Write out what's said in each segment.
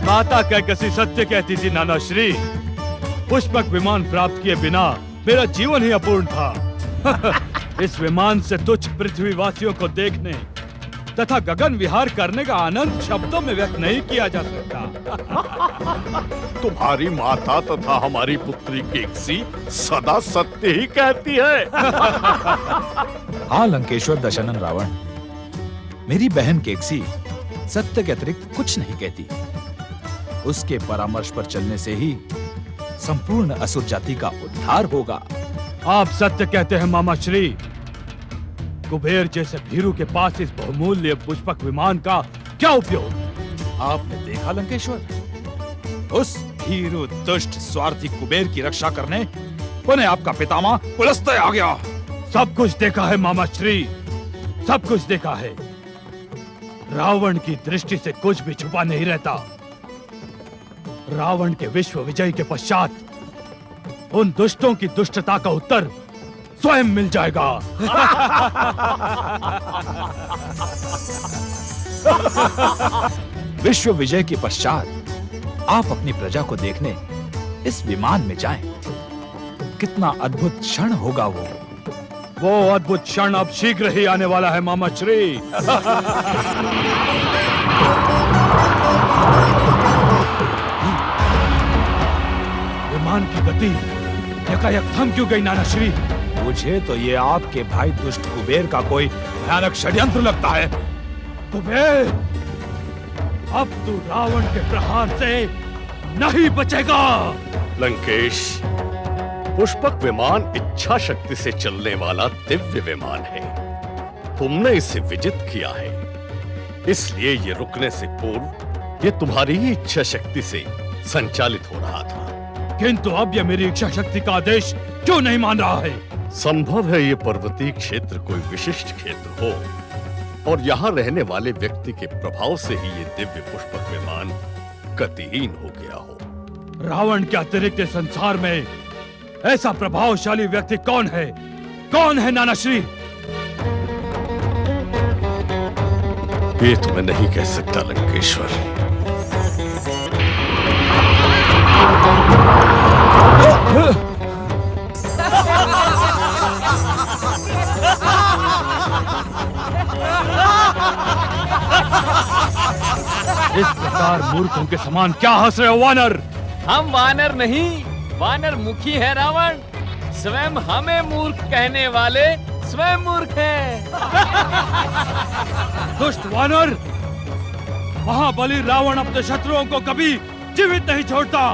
माता कैकसी सत्य कहती थी नाना श्री, पुष्पक विमान प्राप्त किए बिना मेरा जीवन ही अपूर्ण था। इस विमान से तुच्छ पृथ्वीवासियों को देखने तथा गगन विहार करने का आनंद शब्दों में व्यक्त नहीं किया जा सकता। तुम्हारी माता तथा हमारी पुत्री केकसी सदा सत्य ही कहती है। हाँ लंकेश्वर दशानन रावण, मेरी बहन केकसी सत्य के अतिरिक्त कुछ नहीं कहती। उसके परामर्श पर चलने से ही संपूर्ण असुर जाति का उद्धार होगा। आप सत्य कहते हैं मामा श्री। कुबेर जैसे भीरू के पास इस बहुमूल्य पुष्पक विमान का क्या उपयोग? आपने देखा लंकेश्वर, उस भीरू दुष्ट स्वार्थी कुबेर की रक्षा करने उन्हें आपका पितामह पुलस्त्य आ गया। सब कुछ देखा है मामा श्री, सब कुछ देखा है। रावण की दृष्टि से कुछ भी छुपा नहीं रहता। रावण के विश्व विजय के पश्चात उन दुष्टों की दुष्टता का उत्तर स्वयं मिल जाएगा। विश्व विजय के पश्चात आप अपनी प्रजा को देखने इस विमान में जाएं। कितना अद्भुत क्षण होगा वो अद्भुत क्षण अब शीघ्र ही आने वाला है मामा श्री। विमान की गति यकायक थम क्यों गई नाना श्री? मुझे तो ये आपके भाई दुष्ट कुबेर का कोई भयानक षड्यंत्र लगता है। कुबेर, अब तू रावण के प्रहार से नहीं बचेगा। लंकेश, पुष्पक विमान इच्छा शक्ति से चलने वाला दिव्य विमान है। तुमने इसे विजित किया है, इसलिए ये रुकने से पूर्व ये तुम्हारी ही इच्छा शक्ति से संचालित हो रहा था। किंतु अब यह मेरी इच्छा शक्ति का आदेश क्यों नहीं मान रहा है? संभव है ये पर्वतीय क्षेत्र कोई विशिष्ट क्षेत्र हो और यहाँ रहने वाले व्यक्ति के प्रभाव से ही ये दिव्य पुष्पक विमान गतिहीन हो गया हो। रावण के अतिरिक्त संसार में ऐसा प्रभावशाली व्यक्ति कौन है? कौन है नाना श्री? ये तो मैं नहीं कह सकता लंकेश्वर। इस प्रकार मूर्खों के समान क्या हंस रहे हो वानर? हम वानर नहीं, वानर मुखी है रावण। स्वयं हमें मूर्ख कहने वाले स्वयं मूर्ख हैं। दुष्ट वानर, महाबली रावण अपने शत्रुओं को कभी जीवित नहीं छोड़ता।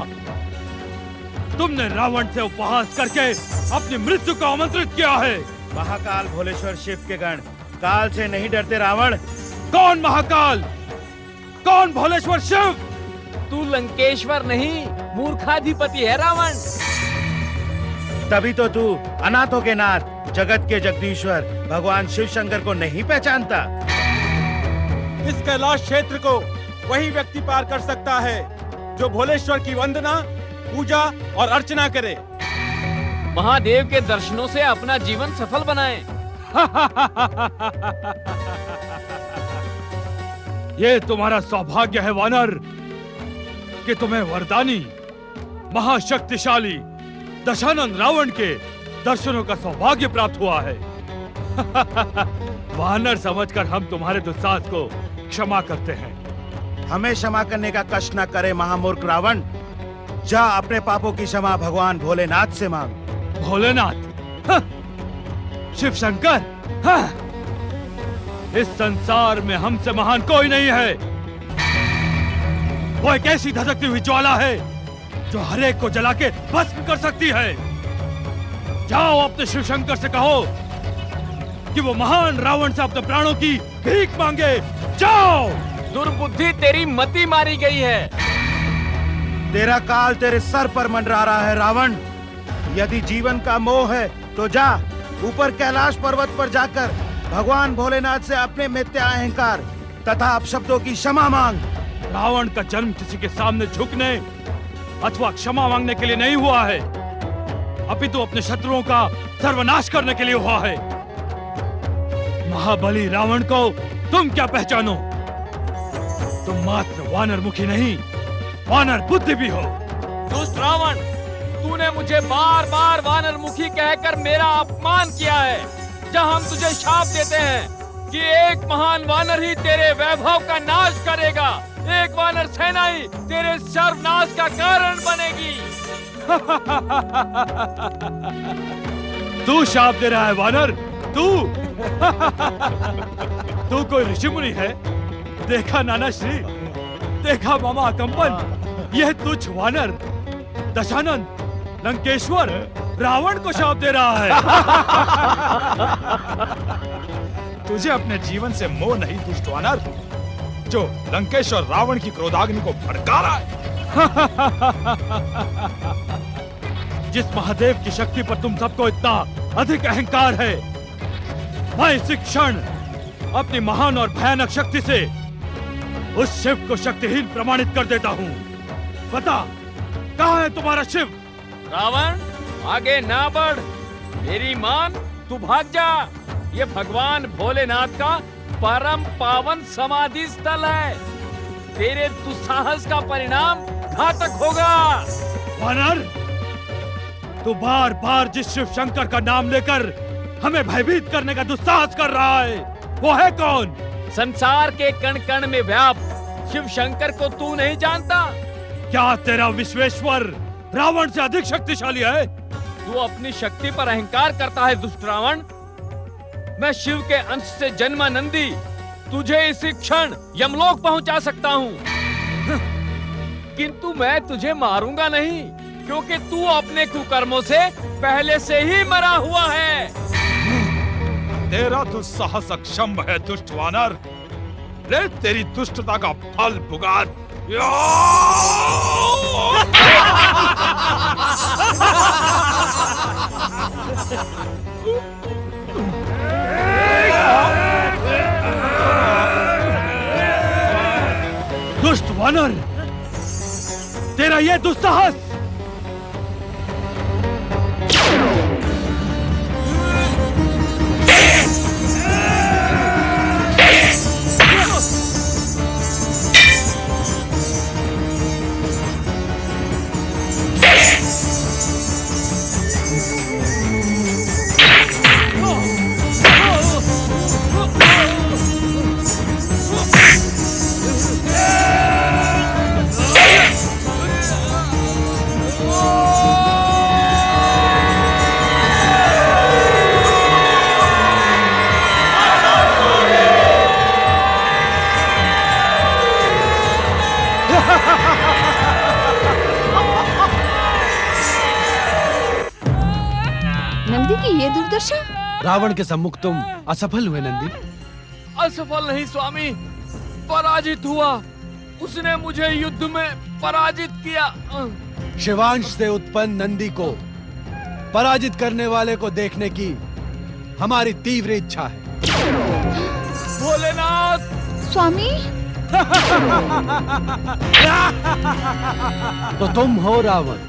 तुमने रावण से उपहास करके अपनी मृत्यु को आमंत्रित किया है। महाकाल भोलेश्वर शिव के गण, काल से नहीं डरते रावण। कौन महाकाल? कौन भोलेश्वर शिव? तू लंकेश्वर नहीं, मूर्खाधिपति है रावण। तभी तो तू अनाथों के नाथ, जगत के जगदीश्वर भगवान शिव शंकर को नहीं पहचानता। इस कैलाश क्षेत्र को वही व्यक्ति पार कर सकता है जो भोलेश्वर की वंदना, पूजा और अर्चना करे। महादेव के दर्शनों से अपना जीवन सफल बनाएं। ये तुम्हारा सौभाग्य है वानर कि तुम्हें वरदानी महाशक्तिशाली दशानन रावण के दर्शनों का सौभाग्य प्राप्त हुआ है। वानर समझकर हम तुम्हारे दुस्साहस को क्षमा करते हैं। हमें क्षमा करने का कष्ट न करे महामूर्ख रावण। जा अपने पापों की क्षमा भगवान भोलेनाथ से मांग। भोलेनाथ? हाँ। शिव शंकर? हाँ। इस संसार में हमसे महान कोई नहीं है। वो एक ऐसी धधकती हुई ज्वाला है जो हर एक को जला के भस्म कर सकती है। जाओ अपने शिव शंकर से कहो कि वो महान रावण से अपने प्राणों की भीख मांगे। जाओ। दुर्बुद्धि, तेरी मति मारी गई है। तेरा काल तेरे सर पर मंडरा रहा है रावण। यदि जीवन का मोह है तो जा ऊपर कैलाश पर्वत पर जाकर भगवान भोलेनाथ से अपने मिथ्या अहंकार तथा अपशब्दों की क्षमा मांग। रावण का जन्म किसी के सामने झुकने अथवा क्षमा मांगने के लिए नहीं हुआ है, अपितु अपने शत्रुओं का सर्वनाश करने के लिए हुआ है। महाबली रावण को तुम क्या पहचानो? तुम मात्र वानर मुखी नहीं, वानर बुद्धि भी हो। दुष्ट रावण, तूने मुझे बार बार वानर मुखी कहकर मेरा अपमान किया है। जब हम तुझे शाप देते हैं कि एक महान वानर ही तेरे वैभव का नाश करेगा, एक वानर सेना ही तेरे सर्वनाश का कारण बनेगी। तू शाप दे रहा है वानर, तू? तू कोई ऋषि मुनि है? देखा नाना श्री, देखा मामा कंपन, यह तुच्छ वानर दशानन लंकेश्वर रावण को शाप दे रहा है। तुझे अपने जीवन से मोह नहीं दुष्ट वानर, जो लंकेश और रावण की क्रोधाग्नि को भड़का रहा है। जिस महादेव की शक्ति पर तुम सबको इतना अधिक अहंकार है, मैं इसी क्षण अपनी महान और भयानक शक्ति से उस शिव को शक्तिहीन प्रमाणित कर देता हूँ। बता, कहाँ है तुम्हारा शिव? रावण, आगे ना बढ़, मेरी मान, तू भाग जा। ये भगवान भोलेनाथ का परम पावन समाधि स्थल है। तेरे दुस्साहस का परिणाम घातक होगा। वानर, तू बार बार जिस शिव शंकर का नाम लेकर हमें भयभीत करने का दुस्साहस कर रहा है, वो है कौन? संसार के कण कण में व्याप्त शिव शंकर को तू नहीं जानता? क्या तेरा विश्वेश्वर रावण से अधिक शक्तिशाली है? तू अपनी शक्ति पर अहंकार करता है दुष्ट रावण। मैं शिव के अंश से जन्मा नंदी तुझे इसी क्षण यमलोक पहुंचा सकता हूं, किंतु मैं तुझे मारूंगा नहीं, क्योंकि तू अपने कुकर्मों से पहले से ही मरा हुआ है। तेरा दुस्साहस अक्षम्भ है दुष्ट वानर, ले तेरी दुष्टता का फल भुगत। दुष्ट वानर, तेरा यह दुस्साहस नंदी की ये दुर्दशा। रावण के सम्मुख तुम असफल हुए नंदी। असफल नहीं स्वामी, पराजित हुआ। उसने मुझे युद्ध में पराजित किया। शिवांश से उत्पन्न नंदी को पराजित करने वाले को देखने की हमारी तीव्र इच्छा है। भोलेनाथ! स्वामी, तो तुम हो रावण।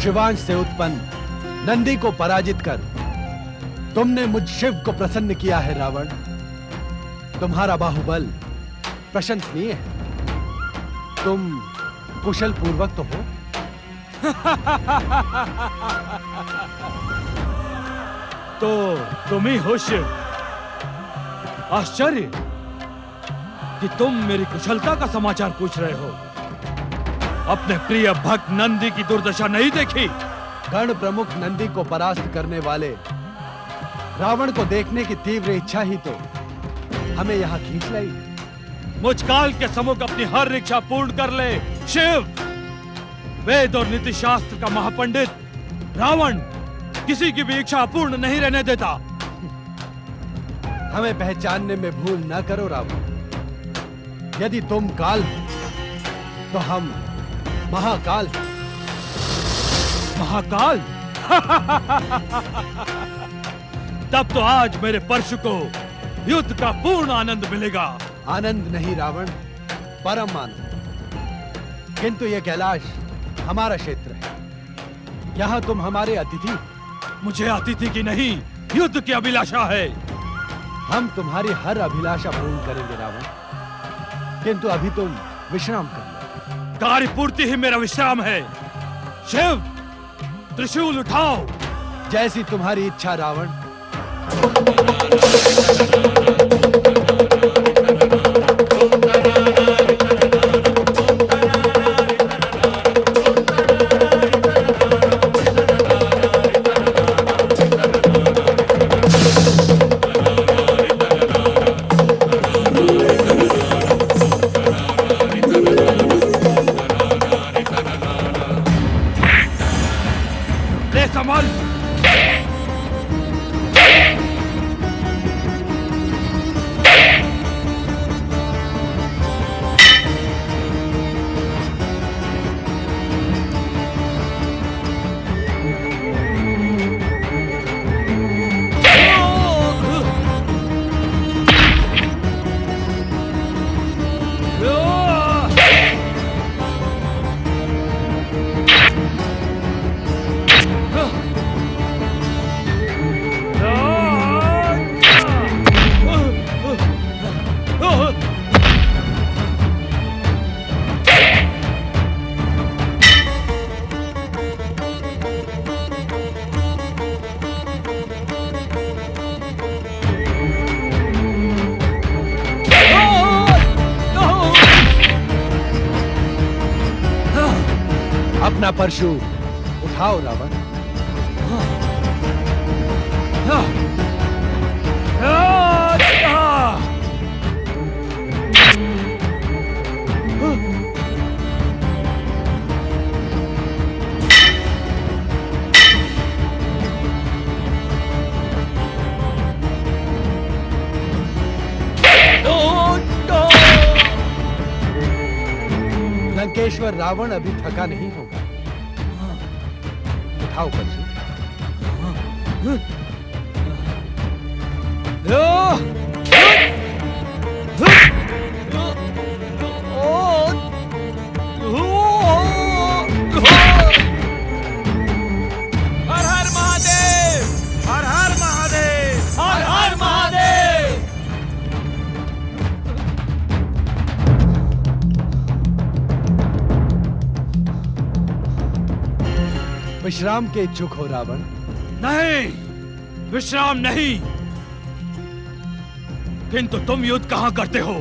शिवांश से उत्पन्न नंदी को पराजित कर तुमने मुझ शिव को प्रसन्न किया है रावण। तुम्हारा बाहुबल प्रशंसनीय है। तुम कुशल पूर्वक तो हो। तो तुम ही हो शिव। आश्चर्य कि तुम मेरी कुशलता का समाचार पूछ रहे हो। अपने प्रिय भक्त नंदी की दुर्दशा नहीं देखी? गण प्रमुख नंदी को परास्त करने वाले रावण को देखने की तीव्र इच्छा ही तो हमें यहाँ खींच लाई। मुझ काल के सम्मुख अपनी हर इच्छा पूर्ण कर ले शिव। वेद और नीति शास्त्र का महापंडित रावण किसी की भी इच्छा पूर्ण नहीं रहने देता। हमें पहचानने में भूल न करो रावण। यदि तुम काल हो तो हम महाकाल हैं। महाकाल? तब तो आज मेरे परशु को युद्ध का पूर्ण आनंद मिलेगा। आनंद नहीं रावण, परम आनंद। किंतु यह कैलाश हमारा क्षेत्र है, यहाँ तुम हमारे अतिथि। मुझे अतिथि की नहीं, युद्ध की अभिलाषा है। हम तुम्हारी हर अभिलाषा पूर्ण करेंगे रावण, किंतु अभी तुम विश्राम कर लो। कार्य पूर्ति ही मेरा विश्राम है। शिव, त्रिशूल उठाओ। जैसी तुम्हारी इच्छा रावण। ले संभल। अपना परशु उठाओ रावण। लंकेश्वर रावण अभी थका नहीं होगा। उठाओ परशु। हर हर महादेव, हर हर महादेव, हर हर महादेव। विश्राम के इच्छुक हो रावण? नहीं, विश्राम नहीं। किंतु तुम युद्ध कहां करते हो?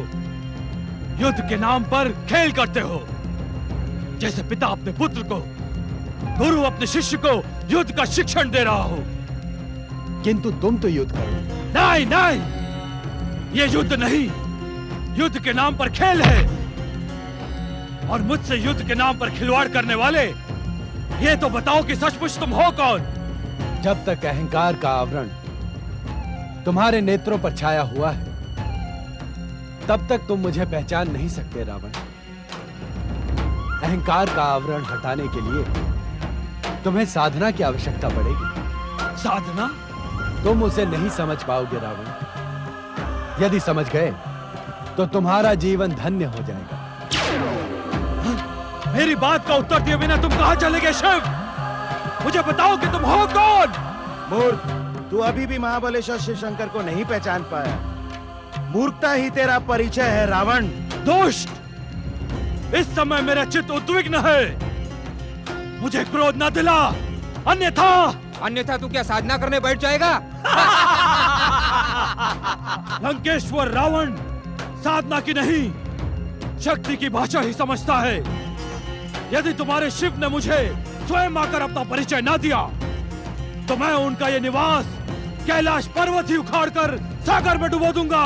युद्ध के नाम पर खेल करते हो। जैसे पिता अपने पुत्र को, गुरु अपने शिष्य को युद्ध का शिक्षण दे रहा हो। किंतु तुम तो युद्ध करो। नहीं नहीं, ये युद्ध नहीं, युद्ध के नाम पर खेल है। और मुझसे युद्ध के नाम पर खिलवाड़ करने वाले, ये तो बताओ कि सचमुच तुम हो कौन? जब तक अहंकार का आवरण तुम्हारे नेत्रों पर छाया हुआ है, तब तक तुम मुझे पहचान नहीं सकते रावण। अहंकार का आवरण हटाने के लिए तुम्हें साधना की आवश्यकता पड़ेगी। साधना? तुम उसे नहीं समझ पाओगे रावण। यदि समझ गए तो तुम्हारा जीवन धन्य हो जाएगा। मेरी बात का उत्तर दिए बिना तुम कहां चले गए शिव? मुझे बताओ कि तुम हो कौन? मूर्ख, तू अभी भी महाबलेश्वर शिव शंकर को नहीं पहचान पाया। मूर्खता ही तेरा परिचय है रावण। दुष्ट, इस समय मेरा चित्त उद्विग्न है। मुझे क्रोध न दिला, अन्यथा तू क्या साधना करने बैठ जाएगा? लंकेश्वर रावण साधना की नहीं, शक्ति की भाषा ही समझता है। यदि तुम्हारे शिव ने मुझे स्वयं आकर अपना परिचय न दिया, तो मैं उनका ये निवास कैलाश पर्वत ही उखाड़कर सागर में डुबो दूंगा।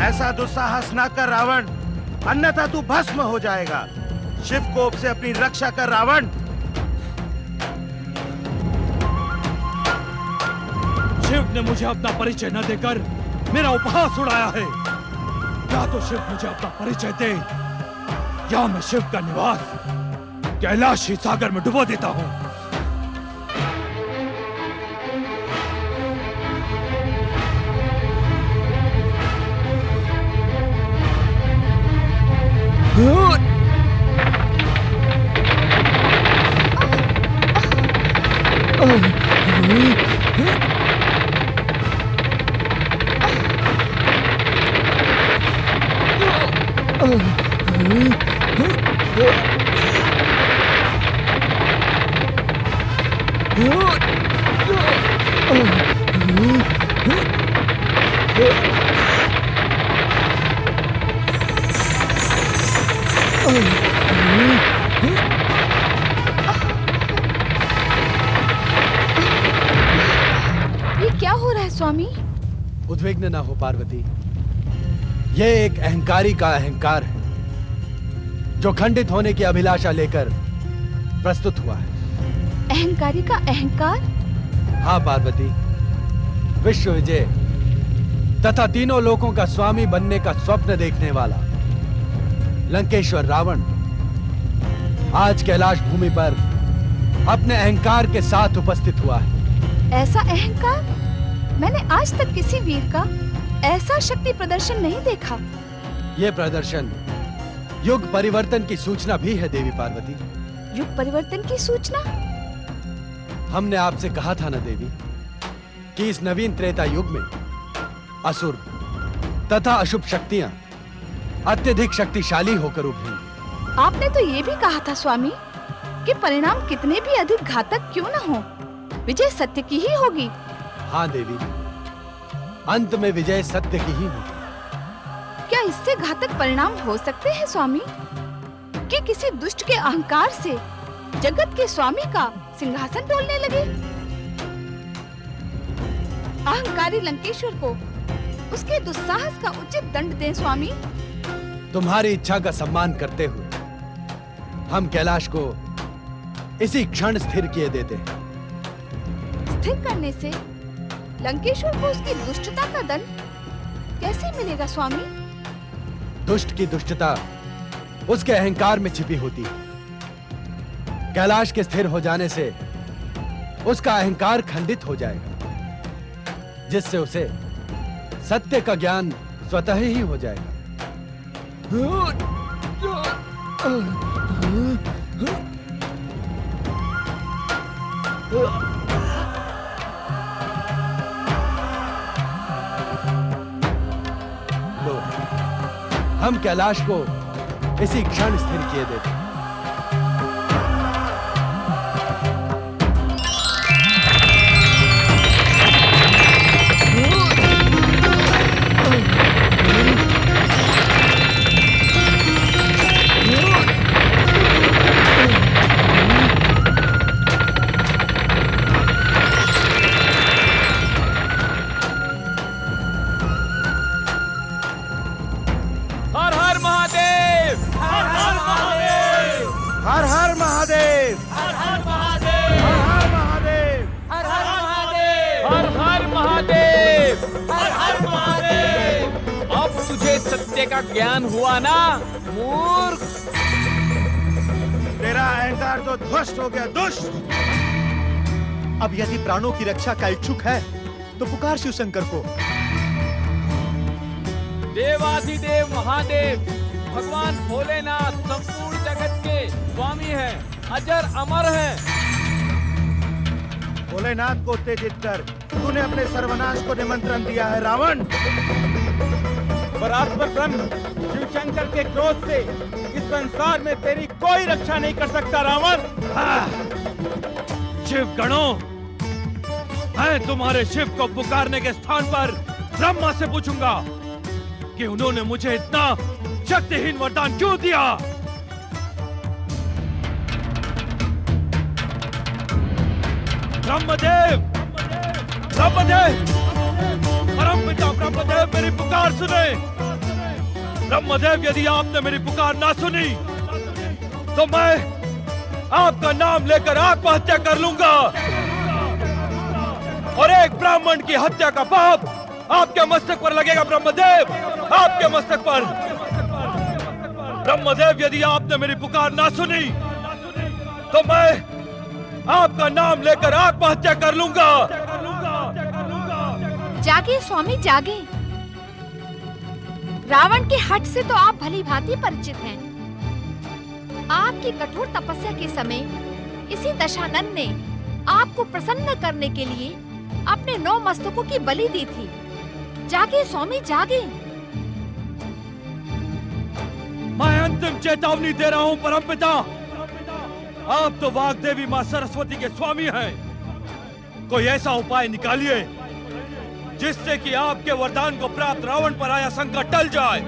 ऐसा दुस्साहस न कर रावण, अन्यथा तू भस्म हो जाएगा। शिव कोप से अपनी रक्षा कर रावण। शिव ने मुझे अपना परिचय न देकर मेरा उपहास उड़ाया है। या तो शिव मुझे अपना परिचय दे, या मैं शिव का निवास कैलाश ही सागर में डुबो देता हूं। ये क्या हो रहा है स्वामी? उद्विग्न ना हो पार्वती। यह एक अहंकारी का अहंकार है जो खंडित होने की अभिलाषा लेकर प्रस्तुत हुआ है। अहंकारी का अहंकार? हाँ पार्वती, विश्व विजय तथा तीनों लोकों का स्वामी बनने का स्वप्न देखने वाला लंकेश्वर रावण आज कैलाश भूमि पर अपने अहंकार के साथ उपस्थित हुआ है। ऐसा अहंकार मैंने आज तक किसी वीर का ऐसा शक्ति प्रदर्शन नहीं देखा। यह प्रदर्शन युग परिवर्तन की सूचना भी है देवी पार्वती। युग परिवर्तन की सूचना? हमने आपसे कहा था ना देवी कि इस नवीन त्रेता युग में असुर तथा अशुभ शक्तियां अत्यधिक शक्तिशाली होकर उभरेंगी। आपने तो ये भी कहा था स्वामी कि परिणाम कितने भी अधिक घातक क्यों न हो, विजय सत्य की ही होगी। हाँ देवी, अंत में विजय सत्य की ही होगी। क्या इससे घातक परिणाम हो सकते हैं स्वामी कि किसी दुष्ट के अहंकार से जगत के स्वामी का सिंहासन डोलने लगे? अहंकारी लंकेश्वर को उसके दुस्साहस का उचित दंड दें स्वामी। तुम्हारी इच्छा का सम्मान करते हुए हम कैलाश को इसी क्षण स्थिर किए देते हैं। स्थिर करने से लंकेश्वर को उसकी दुष्टता का दंड कैसे मिलेगा स्वामी? दुष्ट की दुष्टता उसके अहंकार में छिपी होती है। कैलाश के स्थिर हो जाने से उसका अहंकार खंडित हो जाएगा, जिससे उसे सत्य का ज्ञान स्वतः ही हो जाएगा। लो, हम कैलाश को इसी क्षण स्थिर किए देते हैं। हर हर महादेव! हर हर महादेव! हर हर महादेव! हर हर महादेव! हर हर महादेव! हर हर महादेव! हर हर महादेव! अब तुझे सत्य का ज्ञान हुआ ना मूर्ख? तेरा अहंकार तो ध्वस्त हो गया, दुष्ट। अब यदि प्राणों की रक्षा का इच्छुक है तो पुकार शिव शंकर को। देवाधिदेव महादेव भगवान भोलेनाथ संपूर्ण जगत के स्वामी हैं, अजर अमर हैं। भोलेनाथ को उत्तेजित कर तूने अपने सर्वनाश को निमंत्रण दिया है रावण। परात्पर ब्रह्म शिव शंकर के क्रोध से इस संसार में तेरी कोई रक्षा नहीं कर सकता रावण। शिव गणों, मैं तुम्हारे शिव को पुकारने के स्थान पर ब्रह्मा से पूछूंगा कि उन्होंने मुझे इतना शक्तिहीन वरदान क्यों दिया। ब्रह्मदेव, ब्रह्मदेव, परमपिता ब्रह्मदेव, मेरी पुकार सुने। ब्रह्मदेव, यदि आपने मेरी पुकार ना सुनी तो मैं आपका नाम लेकर आत्महत्या कर लूंगा और एक ब्राह्मण की हत्या का पाप आपके मस्तक पर लगेगा। ब्रह्मदेव, आपके मस्तक पर। ब्रह्मदेव, यदि आपने मेरी पुकार ना सुनी तो मैं आपका नाम लेकर आत्महत्या कर लूंगा। जागे स्वामी जागे। रावण के हठ से तो आप भली भांति परिचित हैं। आपकी कठोर तपस्या के समय इसी दशानन ने आपको प्रसन्न करने के लिए अपने 9 मस्तकों की बलि दी थी। जागे स्वामी जागे। मैं अंतिम चेतावनी दे रहा हूं परमपिता। आप तो वाग्देवी मां सरस्वती के स्वामी हैं। कोई ऐसा उपाय निकालिए जिससे कि आपके वरदान को प्राप्त रावण पर आया संकट टल जाए,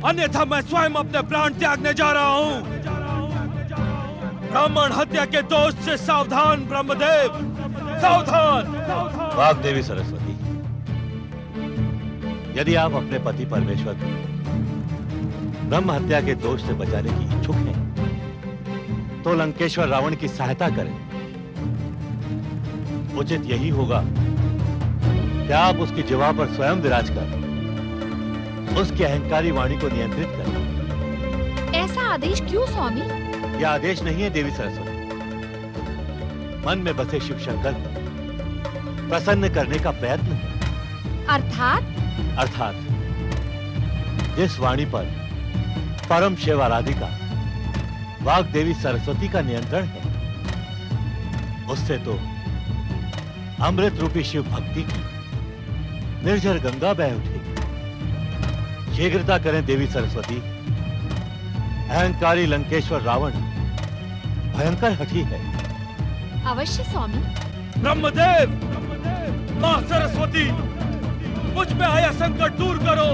अन्यथा मैं स्वयं अपने प्राण त्यागने जा रहा हूं। ब्राह्मण हत्या के दोष से सावधान ब्रह्मदेव, सावधान। वाग्देवी सरस्वती, यदि आप अपने पति परमेश्वर को ब्रह्म हत्या के दोष से बचाने की इच्छुक हैं, तो लंकेश्वर रावण की सहायता करें। उचित यही होगा कि आप उसकी जिह्वा पर स्वयं विराज कर उसकी अहंकारी वाणी को नियंत्रित करें। ऐसा आदेश क्यों स्वामी? यह आदेश नहीं है देवी सरस्वती, मन में बसे शिव शंकर को प्रसन्न करने का प्रयत्न है। अर्थात जिस वाणी पर परम शिव आराधिका वाग्देवी सरस्वती का नियंत्रण है, उससे तो अमृत रूपी शिव भक्ति की निर्जर गंगा बह उठेगी। शीघ्रता करें देवी सरस्वती। अहंकारी लंकेश्वर रावण भयंकर हठी है। अवश्य स्वामी। ब्रह्मदेव, मां सरस्वती, मुझ में आया संकट दूर करो।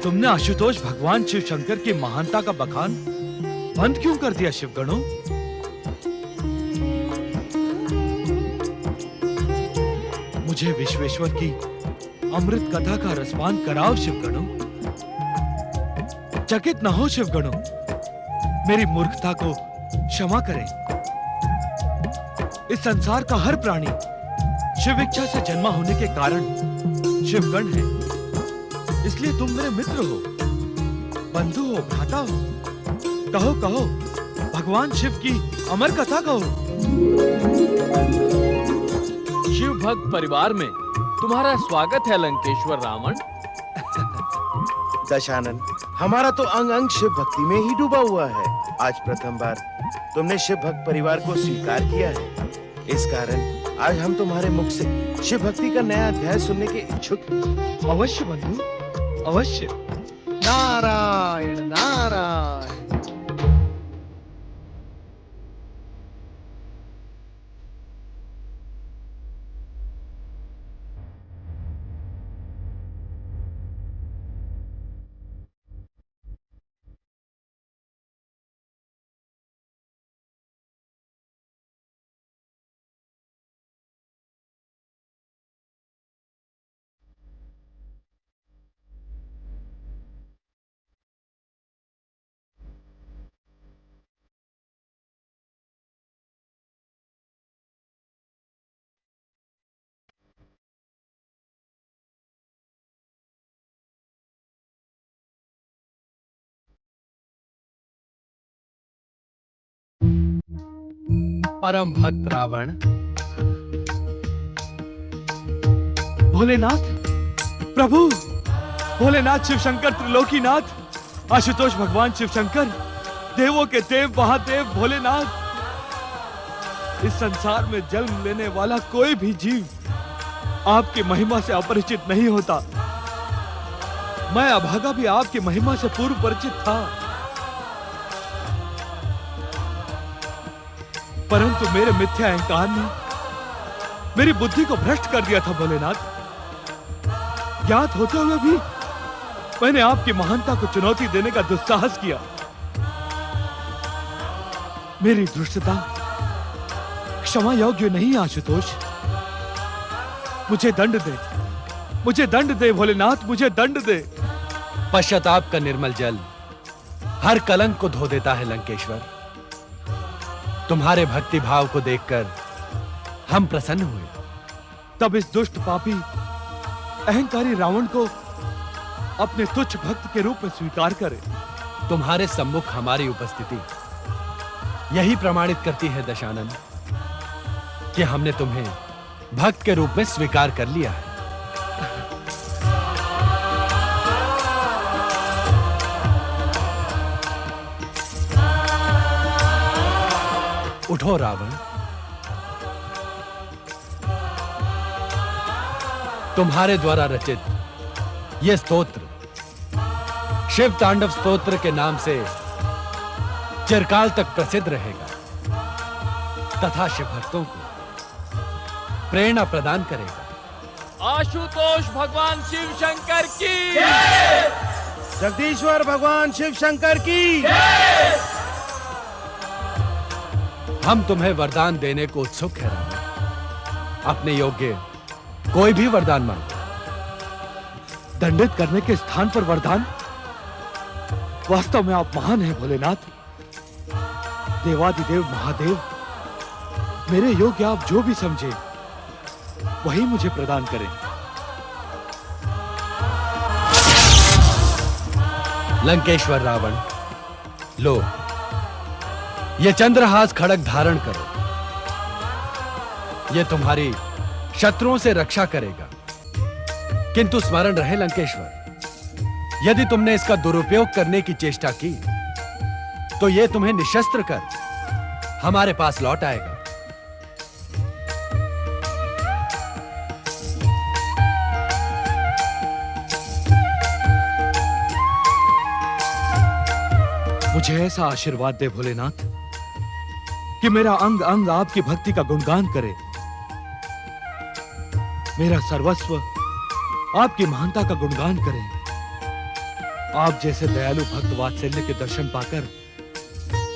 तुमने आशुतोष भगवान शिव शंकर की महानता का बखान बंद क्यों कर दिया शिवगणों? मुझे विश्वेश्वर की अमृत कथा का रसपान कराओ शिवगणों। चकित न हो शिवगणों, मेरी मूर्खता को क्षमा करें। इस संसार का हर प्राणी शिव इच्छा से जन्मा होने के कारण शिवगण है। इसलिए तुम मेरे मित्र हो, बंधु हो, भ्राता हो। कहो कहो, भगवान शिव की अमर कथा कहो। शिव भक्त परिवार में तुम्हारा स्वागत है लंकेश्वर रावण। दशानन, हमारा तो अंग अंग शिव भक्ति में ही डूबा हुआ है। आज प्रथम बार तुमने शिव भक्त परिवार को स्वीकार किया है। इस कारण आज हम तुम्हारे मुख से शिव भक्ति का नया अध्याय सुनने के इच्छुक हैं। अवश्य बंधु, अवश्य। नारायण नारायण। परम भक्त रावण, भोलेनाथ, प्रभु भोलेनाथ, शिव शंकर, त्रिलोकीनाथ, आशुतोष भगवान शिव शंकर, देवों के देव महादेव भोलेनाथ। इस संसार में जन्म लेने वाला कोई भी जीव आपकी महिमा से अपरिचित नहीं होता। मैं अभागा भी आपकी महिमा से पूर्व परिचित था, परंतु मेरे मिथ्या अहंकार ने मेरी बुद्धि को भ्रष्ट कर दिया था भोलेनाथ। ज्ञात होते हुए भी मैंने आपकी महानता को चुनौती देने का दुस्साहस किया। मेरी दुष्टता क्षमा योग्य नहीं आशुतोष। मुझे दंड दे, मुझे दंड दे भोलेनाथ, मुझे दंड दे। पश्चाताप का निर्मल जल हर कलंक को धो देता है लंकेश्वर। तुम्हारे भक्ति भाव को देखकर हम प्रसन्न हुए। तब इस दुष्ट पापी अहंकारी रावण को अपने तुच्छ भक्त के रूप में स्वीकार करे। तुम्हारे सम्मुख हमारी उपस्थिति यही प्रमाणित करती है दशानन कि हमने तुम्हें भक्त के रूप में स्वीकार कर लिया है। उठो रावण, तुम्हारे द्वारा रचित यह स्तोत्र शिव तांडव स्तोत्र के नाम से चिरकाल तक प्रसिद्ध रहेगा तथा शिव भक्तों को प्रेरणा प्रदान करेगा। आशुतोष भगवान शिव शंकर की, जगदीश्वर भगवान शिव शंकर की। हम तुम्हें वरदान देने को उत्सुक है रावण। अपने योग्य कोई भी वरदान मांगो। दंडित करने के स्थान पर वरदान? वास्तव में आप महान हैं भोलेनाथ। देवादिदेव महादेव, मेरे योग्य आप जो भी समझे वही मुझे प्रदान करें। लंकेश्वर रावण, लो ये चंद्रहास खड़ग धारण करो। ये तुम्हारी शत्रुओं से रक्षा करेगा। किंतु स्मरण रहे लंकेश्वर, यदि तुमने इसका दुरुपयोग करने की चेष्टा की तो यह तुम्हें निशस्त्र कर हमारे पास लौट आएगा। मुझे ऐसा आशीर्वाद दे भोलेनाथ कि मेरा अंग अंग आपकी भक्ति का गुणगान करे। मेरा सर्वस्व आपकी महानता का गुणगान करे। आप जैसे दयालु भक्त वात्सल्य के दर्शन पाकर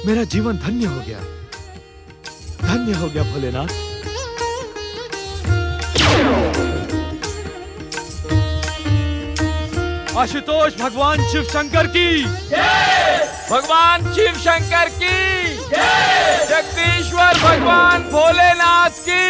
मेरा जीवन धन्य हो गया। धन्य हो गया भोलेनाथ। आशुतोष भगवान शिव शंकर की, भगवान शिव शंकर की, जगदीश्वर भगवान भोलेनाथ की।